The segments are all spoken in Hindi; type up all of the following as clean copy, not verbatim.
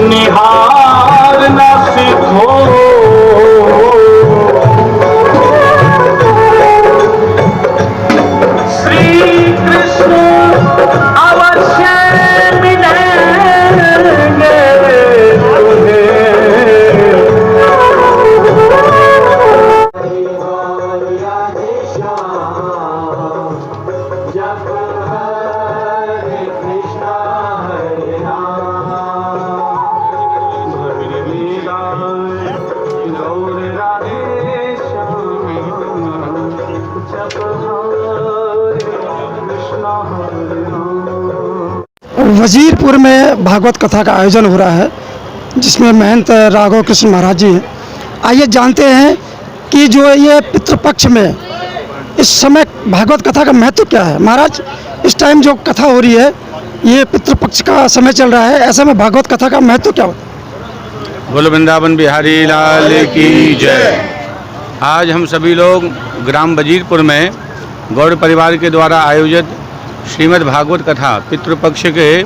निहारना सीखो, श्री कृष्ण अवश्य मिलेंगे वजीरपुर में भागवत कथा का आयोजन हो रहा है, जिसमें महंत राघव कृष्ण महाराज जी हैं। आइए जानते हैं कि जो ये पितृपक्ष में इस समय भागवत कथा का महत्व क्या है। महाराज, इस टाइम जो कथा हो रही है, ये पितृपक्ष का समय चल रहा है, ऐसे में भागवत कथा का महत्व क्या होता है? बोलो वृंदावन बिहारी लाल की जय। आज हम सभी लोग ग्राम वजीरपुर में गौड़ परिवार के द्वारा आयोजित श्रीमद् भागवत कथा पितृपक्ष के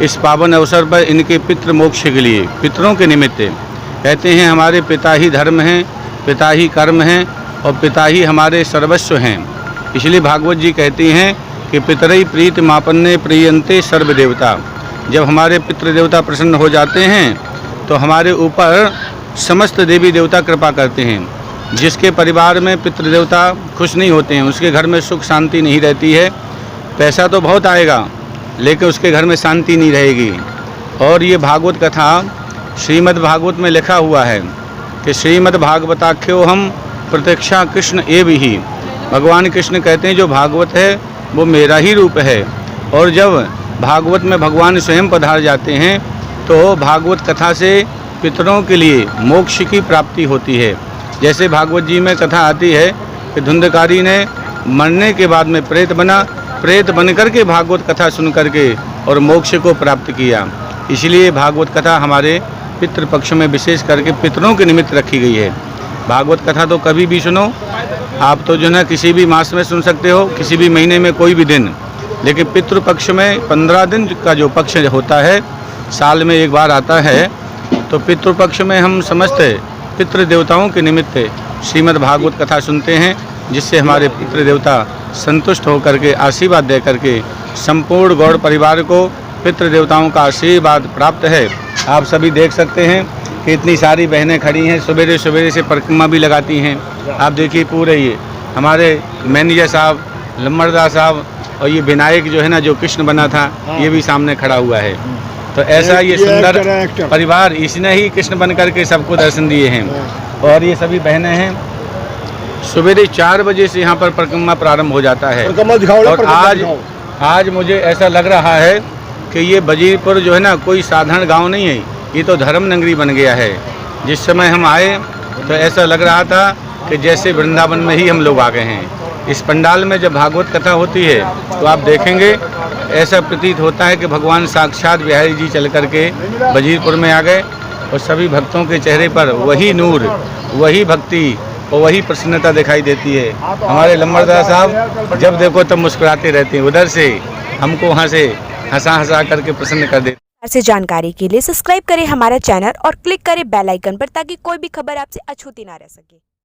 इस पावन अवसर पर इनके पितृ मोक्ष के लिए, पितरों के निमित्त, कहते हैं हमारे पिता ही धर्म हैं, पिता ही कर्म हैं और पिता ही हमारे सर्वस्व हैं। इसलिए भागवत जी कहती हैं कि पितरई प्रीत मापन्ने प्रियंते सर्व देवता। जब हमारे पितृ देवता प्रसन्न हो जाते हैं तो हमारे ऊपर समस्त देवी देवता कृपा करते हैं। जिसके परिवार में पितृ देवता खुश नहीं होते हैं, उसके घर में सुख शांति नहीं रहती है। पैसा तो बहुत आएगा लेकिन उसके घर में शांति नहीं रहेगी। और ये भागवत कथा श्रीमद् भागवत में लिखा हुआ है कि श्रीमद् भागवताख्यो हम प्रत्यक्षा कृष्ण एव ही। भगवान कृष्ण कहते हैं जो भागवत है वो मेरा ही रूप है। और जब भागवत में भगवान स्वयं पधार जाते हैं तो भागवत कथा से पितरों के लिए मोक्ष की प्राप्ति होती है। जैसे भागवत जी में कथा आती है कि धुंधकारी ने मरने के बाद में प्रेत बना, प्रेत बनकर के भागवत कथा सुन करके और मोक्ष को प्राप्त किया। इसलिए भागवत कथा हमारे पितृपक्ष में विशेष करके पितरों के निमित्त रखी गई है। भागवत कथा तो कभी भी सुनो, आप तो जो है किसी भी मास में सुन सकते हो, किसी भी महीने में, कोई भी दिन। लेकिन पितृपक्ष में 15 दिन का जो पक्ष होता है, साल में एक बार आता है, तो पितृपक्ष में हम समस्त पितृ देवताओं के निमित्त श्रीमद् भागवत कथा सुनते हैं, जिससे हमारे पितृ देवता संतुष्ट होकर के आशीर्वाद दे करके संपूर्ण गौड़ परिवार को पितृ देवताओं का आशीर्वाद प्राप्त है। आप सभी देख सकते हैं कि इतनी सारी बहनें खड़ी हैं, सवेरे सवेरे से परिक्रमा भी लगाती हैं। आप देखिए पूरे ये हमारे मैनेजर साहब, लम्बरदार साहब और ये विनायक जो है ना, जो कृष्ण बना था, ये भी सामने खड़ा हुआ है। तो ऐसा ये सुंदर परिवार, इसने ही कृष्ण बन करके सबको दर्शन दिए हैं। और ये सभी बहनें हैं, सवेरे 4 बजे से यहाँ पर परिक्रमा प्रारंभ हो जाता है। और आज मुझे ऐसा लग रहा है कि ये वजीरपुर जो है ना, कोई साधारण गांव नहीं है, ये तो धर्म नगरी बन गया है। जिस समय हम आए तो ऐसा लग रहा था कि जैसे वृंदावन में ही हम लोग आ गए हैं। इस पंडाल में जब भागवत कथा होती है तो आप देखेंगे ऐसा प्रतीत होता है कि भगवान साक्षात बिहारी जी चल करके वजीरपुर में आ गए और सभी भक्तों के चेहरे पर वही नूर, वही भक्ति और वही प्रसन्नता दिखाई देती है। हमारे लम्बरदार साहब जब देखो तब मुस्कुराते रहते हैं, उधर से हमको वहाँ से हंसा करके प्रसन्न कर देते। ऐसे जानकारी के लिए सब्सक्राइब करें हमारा चैनल और क्लिक करें बेल आइकन पर, ताकि कोई भी खबर आपसे अछूती ना रह सके।